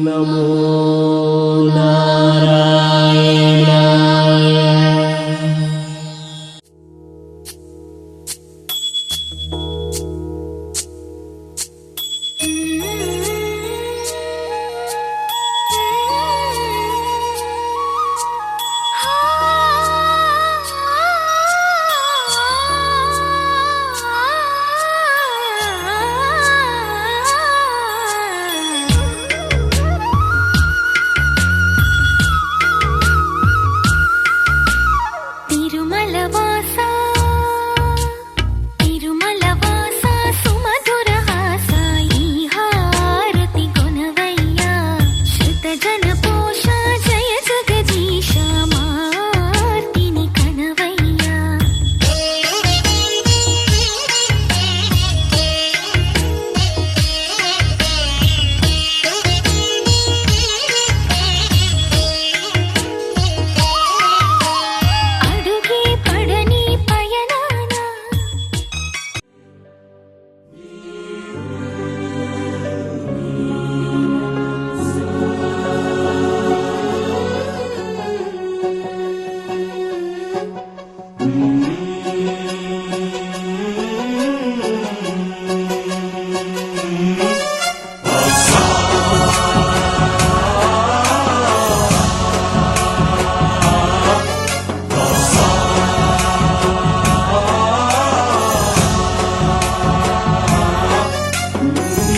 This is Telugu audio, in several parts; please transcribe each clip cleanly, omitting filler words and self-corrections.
నమో నారాయణాయ.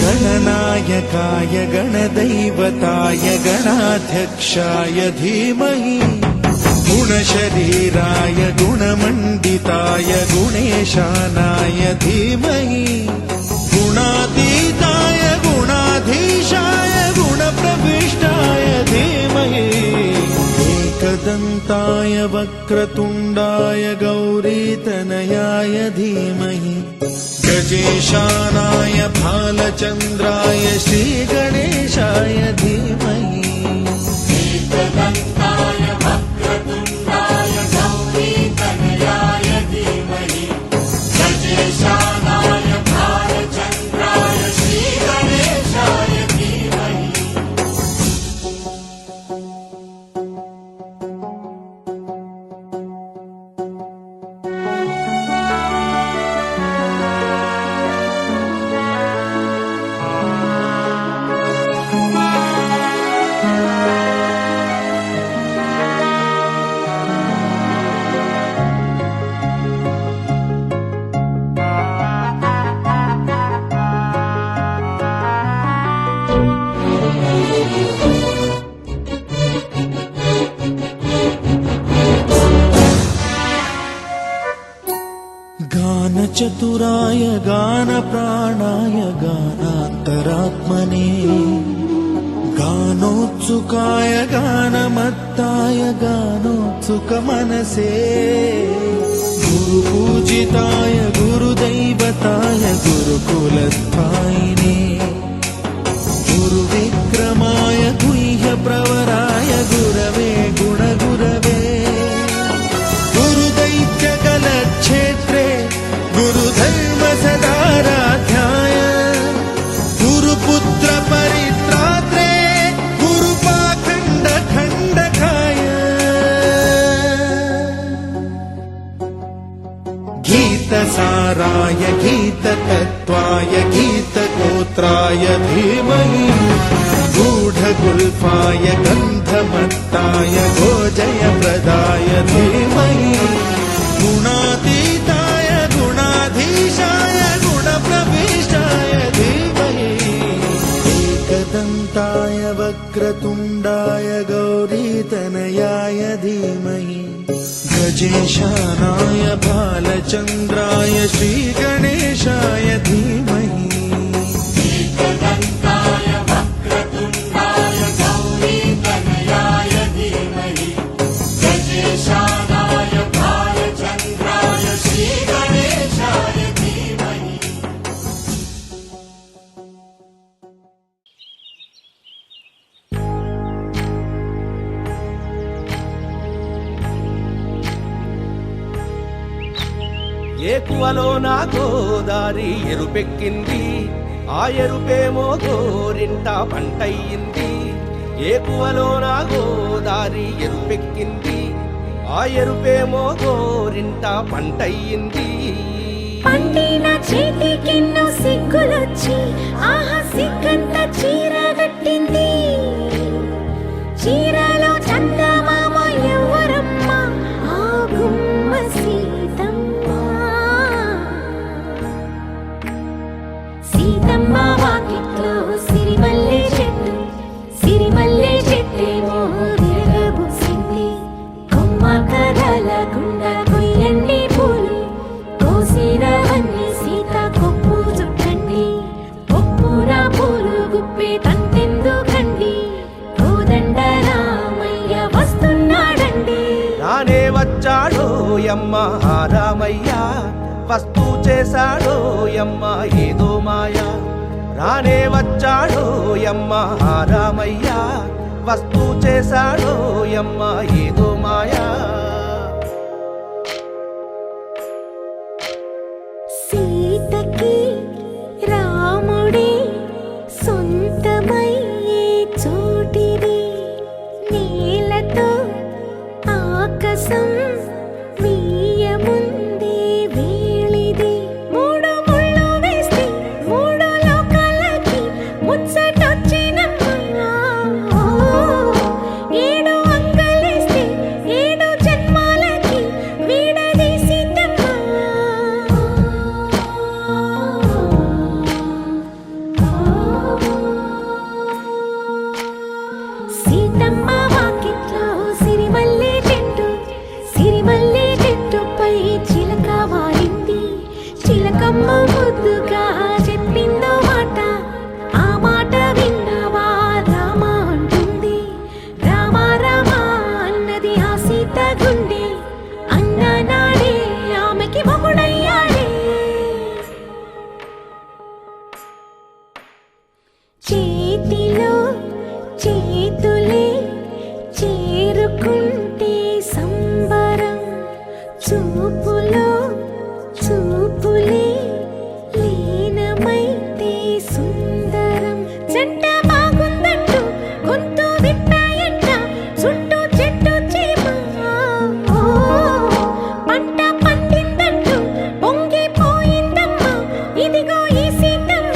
गणनायकाय गणदैवताय गणाध्यक्षाय धीमहि गुणशरीराय गुणमण्डिताय गुणेशानाय धीमहि गुणातीताय गुणाधीशाय गुणप्रविष्टाय धीमहि एकदन्ताय वक्रतुण्डाय गौरीतनयाय धीमहि गजेशानाय भालचन्द्राय श्रीगणेशाय धीमहि एकदन्ताय वक्रतुण्डाय गौरीतनयाय धीमहि गजेशानाय भालचन्द्राय श्रीगणेशाय धीमहि. गानचतुराय गानप्राणाय गानान्तरात्मने गानोत्सुकाय गानमत्ताय गानोत्सुकमनसे गुरुपूजिताय गुरुदैवताय गुरुकुलस्थायिने गुरुविक्रमाय गुह्यप्रवराय गुरवे गुणगुरवे गुरुदैत्यकलक्षेत्रे गुरुधर्मसदाराध्याय गुरुपुत्र परित्रात्रे गुरुपाखण्डखण्डकाय गीतसाराय गीततत्त्वाय गीतगोत्राय धीमहि गूढगुल्फाय गन्धमत्ताय गोजयप्रदाय धीमहि गुणातीताय गुणाधीशाय गुणप्रविष्टाय धीमहि एकदन्ताय वक्रतुण्डाय गौरीतनयाय धीमहि गजेशानाय भालचन्द्राय श्रीगणेशाय धीमहि एकदन्ताय वक्रतुण्डाय गौरीतनयाय धीमहि गजेशानाय भालचन्द्राय श्रीगणेशाय धीमहि. ఏకువలో నా గోదారి ఎరుపెక్కింది, ఆ ఎరుపేమో గోరింట పంటయ్యింది, ఏకువలోన గోదారి ఎరుపెక్కింది. ఆ ఎరుపేమో గోరింట పంటయ్యింది. పండిన చేతికెన్నో సిగ్గులొచ్చి ఆహా సిగ్గంత చీర కట్టింది. చీరలో చందమామ ఎవరమ్మ, ఆ గుమ్మ సీతమ్మ. సీతమ్మ వాకిట్లో సిరిమల్లె చెట్టు, సిరిమల్లె చెట్టేమో విరగబూసింది. కొమ్మ కదలకుండా కొయ్యండి పూలు, కోసినవన్నీ సీత కొప్పు చుట్టండి. కొప్పున పూలు గుప్పే తంతెందుకండి, కోదండ రామయ్య వస్తున్నాడండి. రానే వచ్చాడో యమ్మ ఆ రామయ్య, వస్తూ చేశాడో యమ్మ ఏదో మాయా. రానే వచ్చాడో యమ్మ ఆ రామయ్య, వస్తూ చేశాడో యమ్మ ఏదో మాయా. సీతకి రాముడే సొంతమయ్యే చోటిది, నేలతో ఆకాశం వీయముందే వేళిది. మూడు ముళ్ళు వేస్తే మూడు లోకాలకి ముచ్చటొచ్చినమ్మా. ఏడు అంగలేస్తే ఏడు జన్మాలకి వీడదీసిందమ్మా. సీతమ్మ వాకిట్లో సిరిమల్లె చెట్టు, సిరిమల్లె చెట్టుపై చిలక వాలింది. చిలకమ్మ ముద్దుగా చెప్పిందో మాట, ఆ మాట విన్నవా రామ అంటుంది. రామ రామ అన్నది ఆ సీత గుండె, అన్ననాడే ఆమెకి మొగుడయ్యాడే. చేతిలో చేతులే చేరుకుంటే సంబరం, చూపులో చూపులే లీనమైతే సుందరం. జంట బాగుందంటూ గొంతు విప్పాయంట చుట్టూ చెట్టు చీమ. పంట పండిందంటూ పొంగిపోయిందమ్మా, ఇదిగో ఈ సీతమ్మ.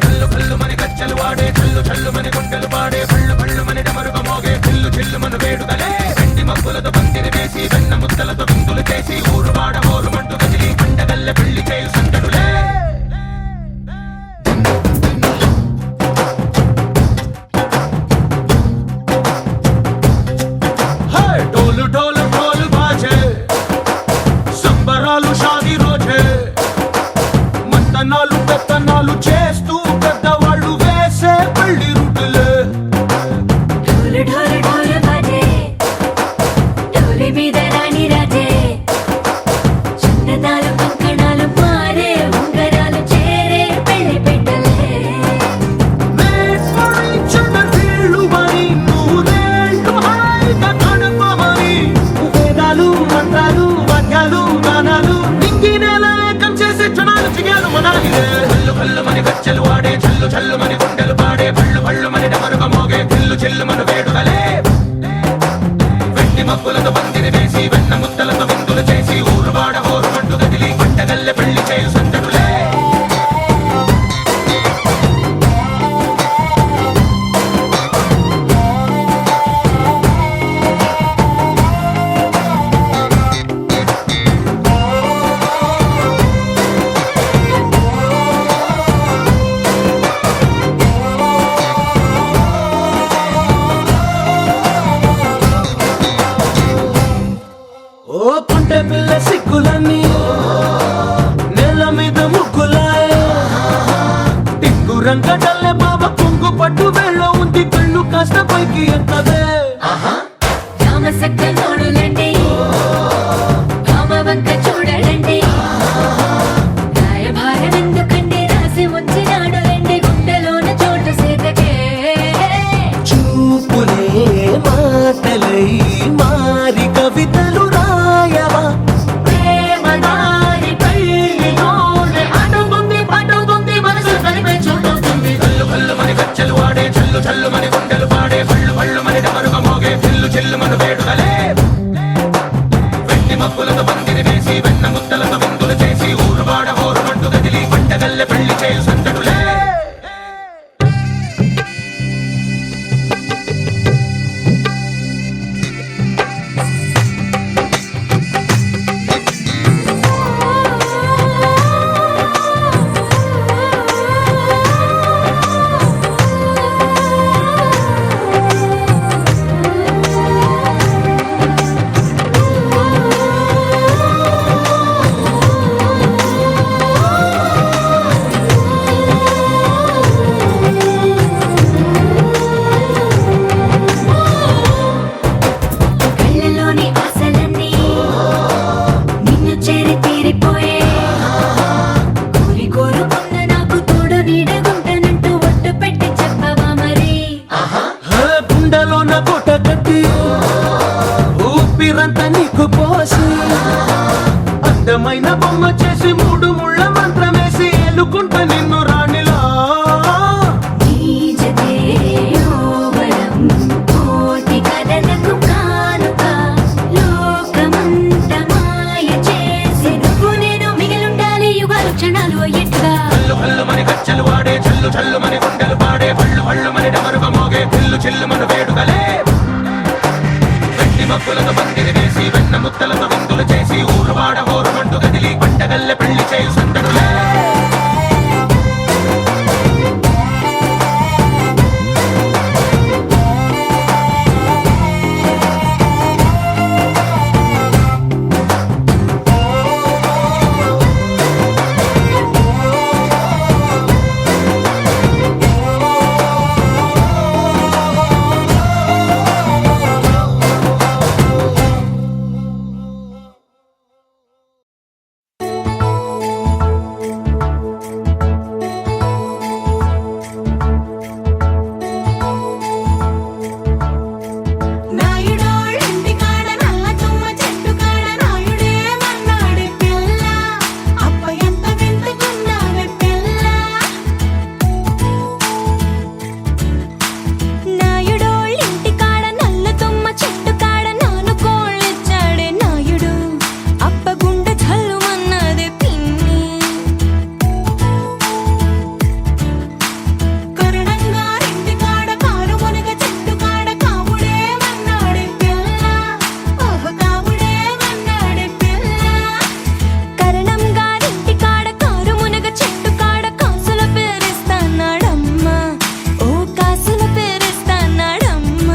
కల్లు కల్లు మని గజ్జలు వాడే, చల్లు చల్లు మని గుండెలు పాడే, పళ్ళు పళ్ళు మని డమరుగ మోగే, చిల్లు చిల్లు మన వేడుదలే. వెండి మబ్బులతో పందిరి వేసి, వెన్న ముద్దలతో విందులు చేసి, ఊరు వాడ మోరు మంటు కదిలి, పండగల్లె పెళ్లి చేయు సందడులే. డోలు డోలు డోలు బాజే, సంబరాలు షాదీ రోజే, మంతనాలు పెత్తనాలు చేస్తూ పెద్దవాళ్ళు వేసే పెళ్లి రుటులే. ఢోలు ఢోలు ఢోలు బాజే, ఢోలి మీద రాణి రాజే. చందనాలు కంకణాలు మారే, ఉంగరాలు చేరే పెళ్లి పెట్టలే. మేస్మరి చిన్నీళ్ళు మని, నూరేళ్ళు హాయిగా గడపమని, వేదాలు మంత్రాలు వాద్యాలు గానాలు నింగి నేల ఏకం చేసే క్షణాలు చిగాలు మనాలిలే. కల్లు కల్లు మని గజ్జలు వాడే, చల్లు చల్లు మని గుండెలు పాడే, పళ్ళు పళ్ళు మని డమరుగ మోగే, చిల్లు చిల్లు మన వేడుదలే. వెండి మబ్బులతో పందిరి వేసి, వెన్న ముద్దలతో విందులు చేసి, ఊరు వాడ మోరు మంటు కదిలి, పంటగల్లె పెళ్లి చేయు సందడులే. రంగడల్లే బాబ కొంగు పట్టు వేళ్ళ ఉంది కళ్ళు కాస్త పైకి ఎత్తవే రామసక్క నోడులండి రామ వంక చూడడండి రాయభారం ఎందుకండి రాసి ఉంచినాడు రండి గుండెలోన చోటు సీతకే చూపులే మాటలై మారి కవితలు రాయవా ప్రేమ దారి పైలోనే అడుగుంది పడుగుంది మనసు కలిపే చూడుతుంది కళ్ళు కళ్ళు మని గచ్చలు వాడే చల్లు చల్లు మని గుండెలు పాడే పళ్ళు పళ్ళు మని డమరుగ మోగే చిల్లు చిల్లు మన వేడుదలే వెండి మబ్బులతో పందిరి వేసి వెన్న ముద్దలతో విందులు చేసి ఊరువాడ హోరుమంటూ గదిలి పంటగల్లె పెళ్లి చేయు సందడులే కళ్ళలోని ఆశలన్నీ నిన్ను చేరి తీరిపోయే కోరి కోరుకున్న నాకు తోడు నీడగుంటనంటూ ఒట్టు పెట్టి చెప్పవా మరి గుండెలోన కోట కట్టి ఊపిరంతా నీకు పోసి అందమైన బొమ్మ చేసి మూడు ముళ్ళ మంత్రమేసి ఎలుకుంట నిన్ను రాణిలా నీజతే యోవరం కోటి కథలకు కానుక లోకమంత మాయ చేసి నువ్వు నేను మిగిలుండాలి యుగాలు క్షణాలు ఎట్లా కళ్ళు కళ్ళు మని గచ్చలు వాడే చల్లు చల్లు మని గుండెలు పాడే పళ్ళు పళ్ళు మని డమరుగ మోగే చిల్లు చిల్లు మన వేడుదలే వెండి మబ్బులతో పందిరి వేసి వెన్న ముద్దలతో విందులు చేసి ఊరువాడ హోరుమంటూ గదిలి పంటగల్లె పెళ్లి చేయు సందడులే నాయుడోళ్ళంటి కాడ నల్ల తుమ్మ చెట్టు కాడ నాయుడే మన్నాడే పిల్ల అప్ప ఎంత వింటుకున్నావే పిల్ల నాయుడోళ్ళంటి కాడ నల్ల తుమ్మ చెట్టు కాడ నాను కోళ్ళిచ్చాడే నాయుడు అప్ప గుండె చల్లుమన్నదే పిన్ని కరణంగా ఇంటి కాడ కారు మునగ చెట్టు కాడ కాముడే మన్నాడే పిల్ల ఓహ కాముడే మన్నాడే పిల్ల కరణం గారింటి కాడ కారు మునగ చెట్టు కాడ కాసుల పేరిస్తానాడమ్మ ఓ కాసుల పేరిస్తానాడమ్మ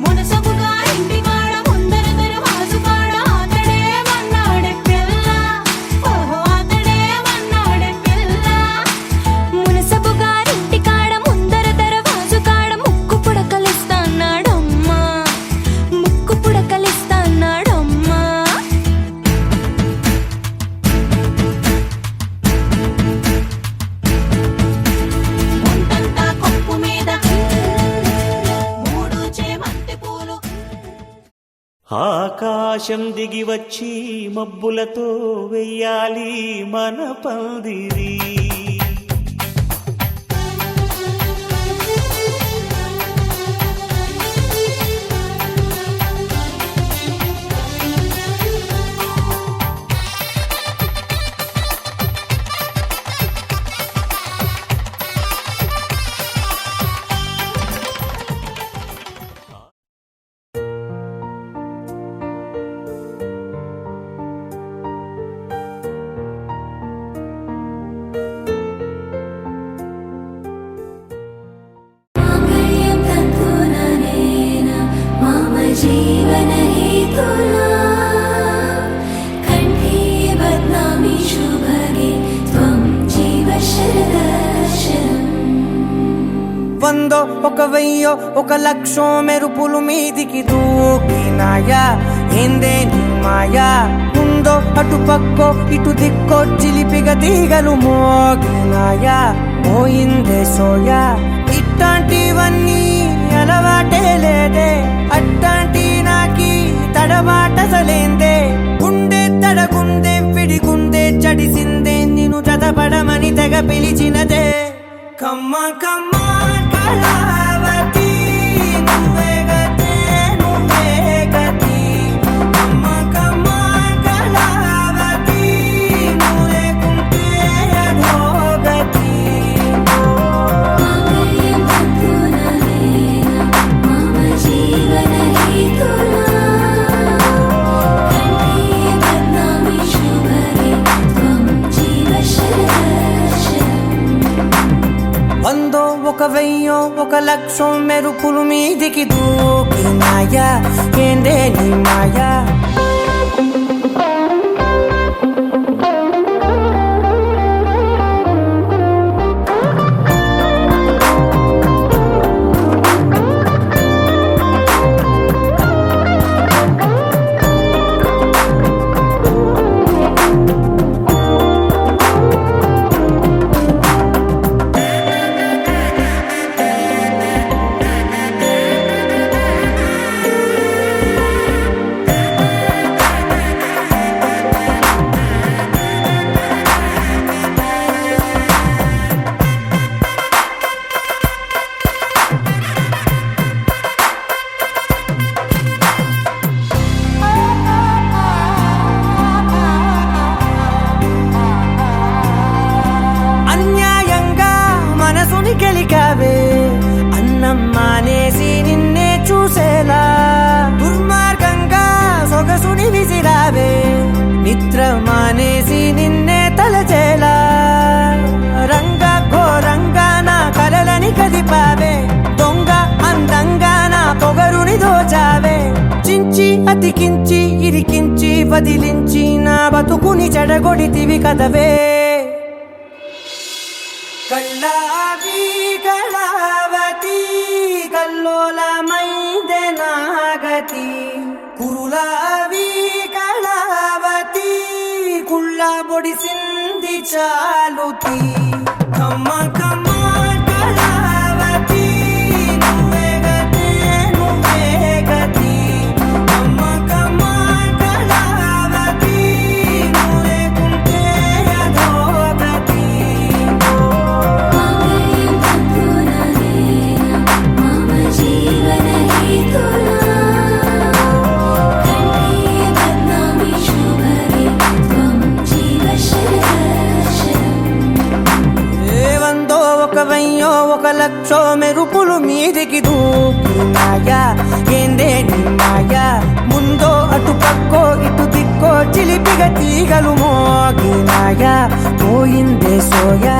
మునసబు గారింటి కాడ ముందర దరవాజు కాడ ఆతడే మన్నాడే పిల్ల ఓహో ఆతడే మన్నాడే పిల్ల మునసబు గారింటి కాడ ముందర దరవాజు కాడ ముక్కు పుడకలిస్తానాడమ్మ ముక్కు పుడకలిస్తానాడమ్మ ముందంతా కొప్పు మీద మూడు చేమంతి పూలు ఆకాశం దిగి వచ్చి మబ్బులతో వెయ్యాలి మన పందిరి जीवनहेतुना कण्ठे बध्नामि शुभगे त्वं जीव शरदर्शनम् వందో ఒక వెయ్యో ఒక లక్షో మెరుపులు మీదికి దూకినాయా ఏందే నీ మాయా ఉందో అటు పక్కో ఇటు దిక్కో చిలిపిగ తీగలు మోగినాయా పోయిందే సోయా ఇట్లాంటివన్నీ అలవాటే లేదే అట్లాంటి నాకి తడబాటసలేందే గుండె తడగుందే విడిగుందే చడిసిందే నిన్ను చదపడమని తెగ పిలిచినదే కమ్మ కమ్మ కళావతి నువ్వే గతే నువ్వే గతి కమ్మ కమ్మ కళావతి నువ్వు లేకుంటే అధోగతి మమ జీవన హేతునా కంఠే బద్నామి శుభగే త్వం జీవ శరదర్శనం వందో ఒక వెయ్యో ఒక లక్షో మెరుపులు మీదికి దూకినాయా ఏందే నీ మాయా అన్యాయంగా మనసుని గెలికావే అన్నం మానేసి నిన్నే చూసేలా దుర్మార్గంగా సొగసుని విసిరావే నిద్ర మానేసి నిన్నే తలచేలా రంగా ఘోరంగా నా కలలని కదిపావే దొంగ అందంగా నా పొగరుని దోచావే చించి అతికించి ఇరికించి వదిలించి నా బతుకుని చెడగొడితివి కదవే కళ్ళావి కళావతి కల్లోలమైందే నాగతి కురులావి కళావతి కుళ్ళ బొడిసింది చాలుతి కమ్మ కమ్మ కళావతి నువ్వే గతే నువ్వే గతి కమ్మ కమ్మ కళావతి నువ్వు లేకుంటే అధోగతి మమ జీవన హేతునా కంఠే బద్నామి శుభగే త్వం జీవ శరదర్శనం వందో ఒక వెయ్యో ఒక లక్షో మెరుపులు మీదికి దూకినాయా ఏందే నీ మాయా ముందో అటు పక్కో ఇటు దిక్కో చిలిపిగ తీగలు మోగినాయా పోయిందే సోయా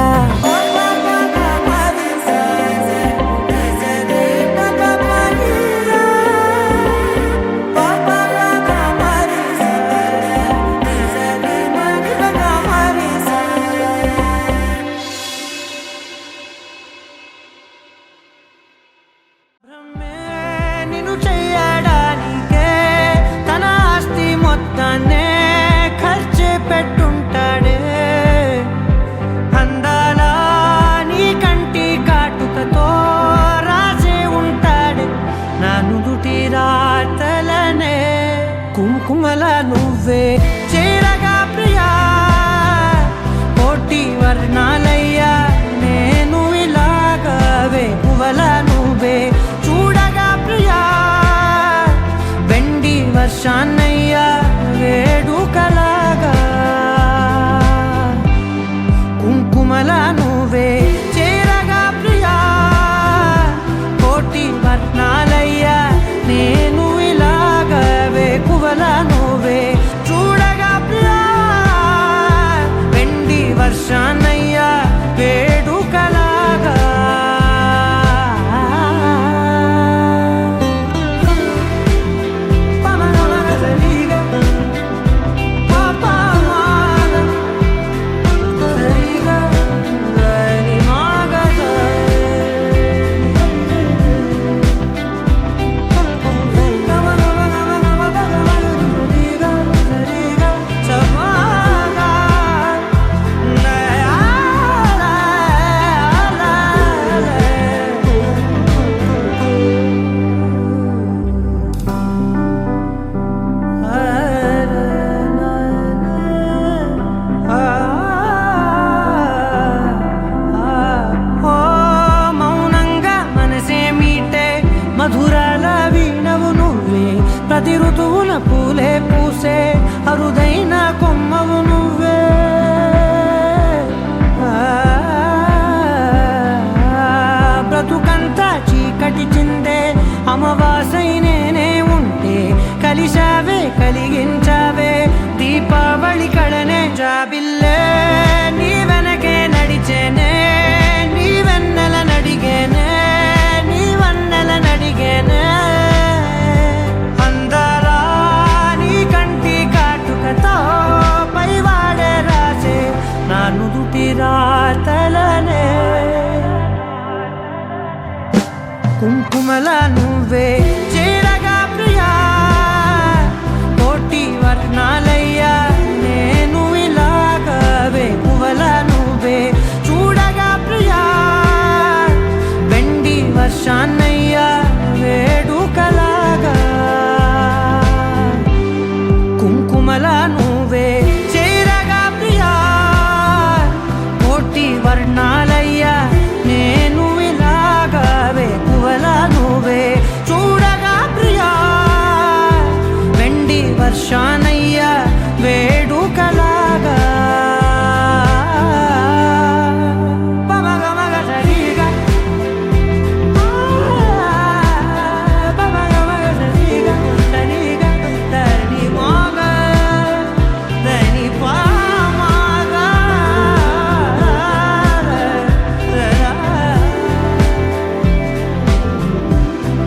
నిన్ను చెయ్యడానికే తన ఆస్తి మొత్తాన్నే ఖర్చు పెట్టుంటాడే అందాల బళి కడనే జాబిల్లే నీ వెనకే నడిచేనే నీ వెన్నెల నడిగేనే నీ వన్నెల నడిగేనే అందరా నీ కంటి కాటుకతో పైవాడే రాసే నా నుదుటి రాతలనే కుంకుమల నువ్వే చేరగా ప్రియా కోటి వర్ణాలయ్యా నేను ఇలాగవే పువ్వల నువ్వే చూడగా ప్రియా వెండి వర్షాన్నయ్యా వేడుకలాగా కుంకుమల నువ్వే చేరగా ప్రియా కోటి వర్ణాలయ్యా నేను ఇలాగవే పువ్వల నువ్వే చూడగా ప్రియా వెండి వర్షానయ్యా వేడుకలాగా పమగమగ సరిగా పమగమగ సరిగా సరిగా దని మోగ దని పామగ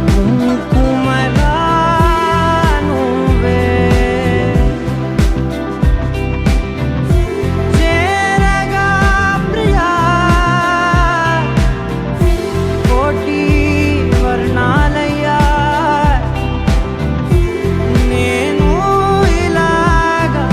కుంకుమల నువ్వే చేరగా ప్రియా కోటి వర్ణాలయ్యా నేను ఇలాగా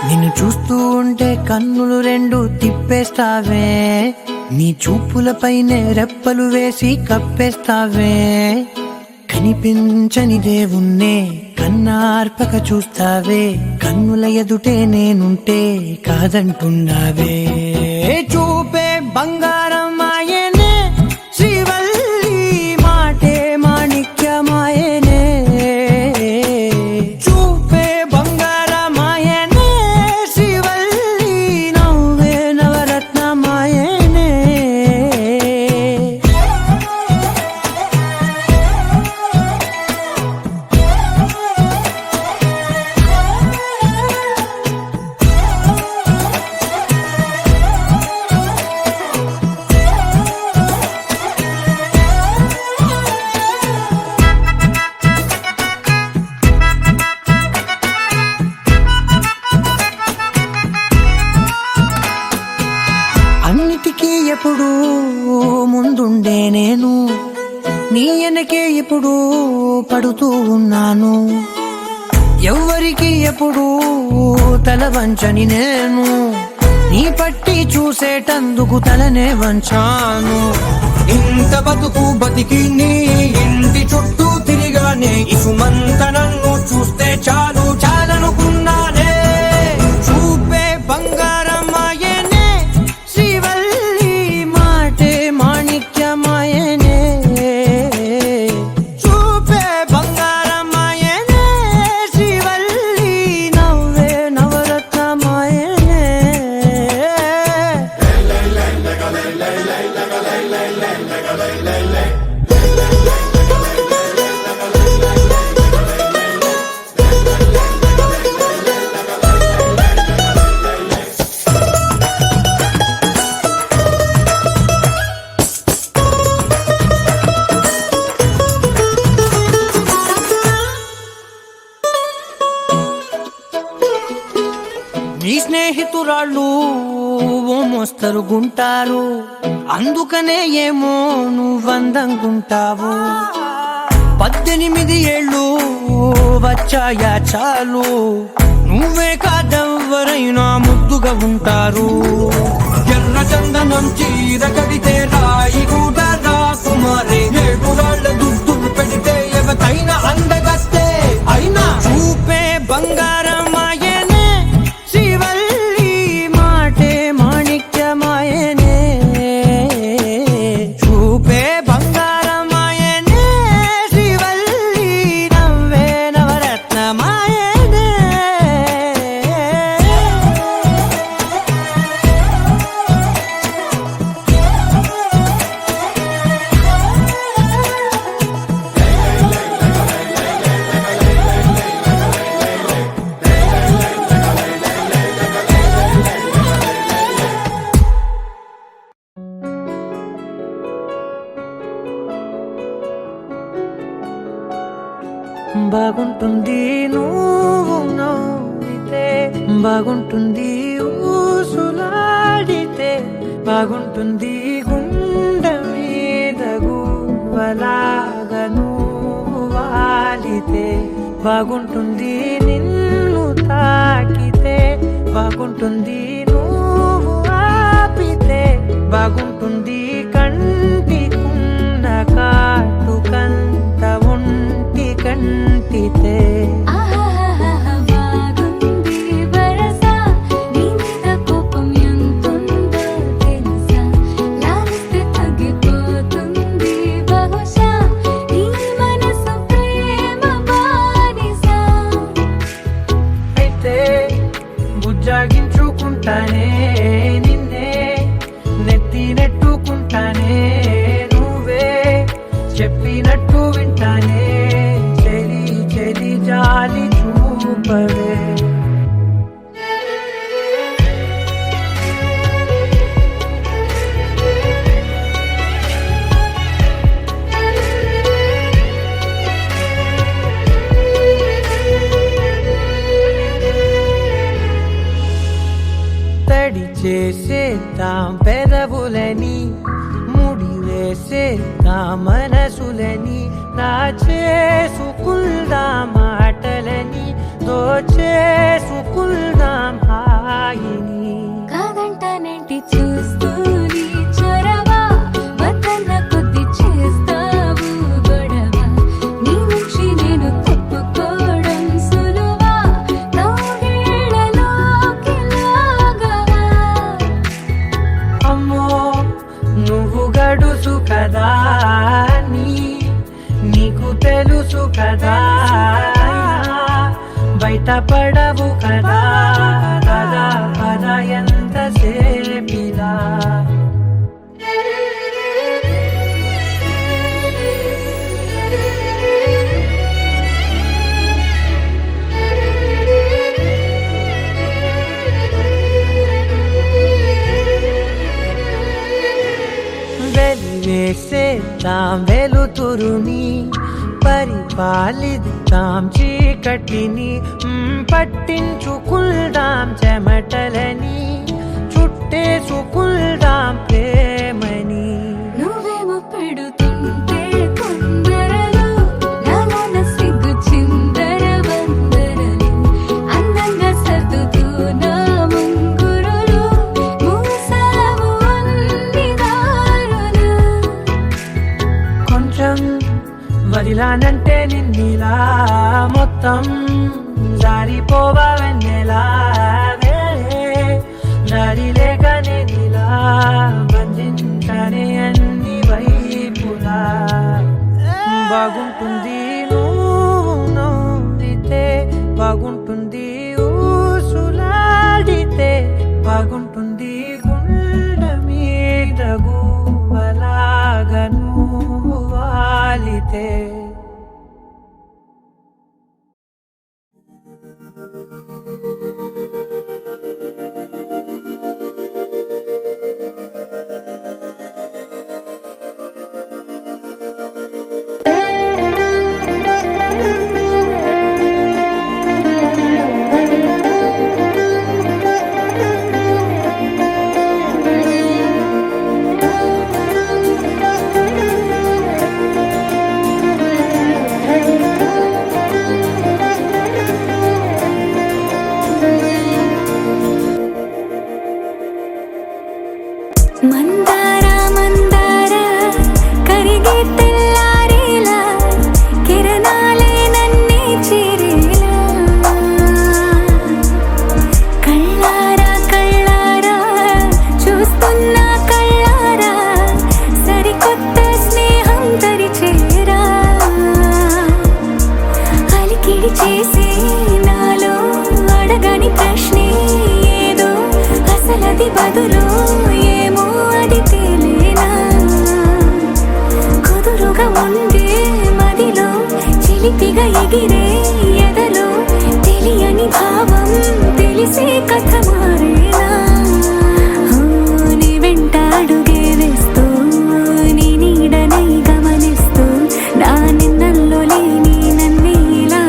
నిన్ను చూస్తూ ఉంటే కన్నులు రెండు తిప్పేస్తావే నీ చూపులపైనే రెప్పలు వేసి కప్పేస్తావే కనిపించని దేవుణ్ణే కన్నార్పక చూస్తావే కన్నుల ఎదుటే నేనుంటే కాదంటున్నావే చూపే బంగారం ఆయనే శ్రీవల్లి మాటే మాణిక్యమాయనే చూపే బంగారమాయనే శ్రీవల్లి నవ్వే నవరత్నమాయనే అన్నిటికీ ఎప్పుడు ముందుండే నేను నీ వెనకే ఎప్పుడు పడుతూ ఉన్నాను ఎవ్వరికి ఎప్పుడు తల వంచని నేను నీ పట్టి చూసేటందుకు తలనే వంచాను ఇంత బతుకు బతికి నీ ఇంటి చుట్టూ తిరిగానే ఇసుమంత నన్ను చూస్తే చాలు చాలనుకున్నానే చూపే బంగారమాయనే శ్రీవల్లి మాటే మాణిక్యమాయనే చూపే బంగారమాయనే శ్రీవల్లి నవ్వే నవరత్నమాయనే నీ స్నేహితురాళ్ళు ఓ మోస్తరు గుంటారు అందుకనే ఏమో నువ్వందంగుంటావు 18 ఏళ్ళు వచ్చాయా చాలు నువ్వే కాదెవ్వరైనా ముద్దుగా ఉంటారు ఎర్ర చందనం చీర కడితే రాయి కూడా రాకుమారే 7 రాళ్ళ దుద్దులు పెడితే ఎవతైనా అందగస్తే అయినా చూపే బంగారు బాగుంటుంది నువ్వు నవ్వితే, బాగుంటుంది ఊసులాడితే, బాగుంటుంది గుండె మీద గువ్వలాగా నువ్వు వాలితే, బాగుంటుంది నిన్ను తాకితే, బాగుంటుంది నువ్వు ఆపితే, బాగుంటుంది కంటికున్న కాటుకంత ఒంటి కంటితే. ఆహాహాహా బాగుంది వరస, నీ మీద కోపం ఎంతుందో తెలుసా, లాలిస్తే తగ్గిపోతుంది బహుశా, నీ మనసు ప్రేమ బానిస. అయితే బుజ్జాగించుకుంటానే నిన్నే, నెత్తి నెట్టుకుంటానే, నువ్వే చెప్పినట్టు వింటానే, చెలి చెలి జాలి చూపవే. తడి చేసేద్దాం పెదవులని, ముడి వేసేద్దాం మనసులని, నా చేసుకుందాం మాటలని, దోచేసుకుందాం హాయిని. కాదంటానేంటి చూస్తూ నీ చొరవ, వద్దన్న కొద్ది చేస్తావు గొడవ, నీ నుంచి నేను తప్పుకోవడం సులువా, నవ్వేళ్ళలోకి లాగవా. అమ్మో నువ్వు గడుసు కదా, నీకు తెలుసు కదా, బయట పడవు కదా, కదా పద ఎంత సేపిలా. వెలివేసేద్దాం వెలుతురుని, పరిపాలిద్దాం చీకటిని, పట్టించుకుందాం చెమటలని, చుట్టేసుకుందాం ప్రేమని. నువ్వేమో పెడుతుంటే కొందరలు, నాలోన సిగ్గు చిందర వందరలు, అందంగా సర్దుతూ నా ముంగురులు, మూసావు అన్ని దారులు. కొంచెం వదిలానంటే నిన్నిలా, మొత్తం జారిపోవా వెన్నెలా, దారి లేక నేనిలా బంధించనే అన్ని వైపులా. బాగుంటుంది నువ్వు నవ్వితే, బాగుంటుంది ఊసులాడితే, బాగుంటుంది గుండె మీద గువ్వలాగా నువ్వు వాలితే. మందార మందార కరిగే తెల్లారేలా, కిరణాలే నన్నే చేరేలా, కళ్ళారా కళ్ళారా చూస్తున్నా కళ్ళారా, సరికొత్త స్నేహం తరిచేరా, అలికిడి చేసే నాలో అడగని ప్రశ్నే ఏదో, అసలది బదులు ఏమో అది తేలేనా, కుదురుగా ఉండే మదిలో చిలిపిగా ఎగిరే ఎదలో, తెలియని భావం తెలిసే కథ మారేనా. నీ వెంట అడుగే వేస్తూ, నీ నీడనై గమనిస్తూ, నా నిన్నల్లో లేని నన్నే ఇలా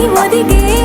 ఒదిగే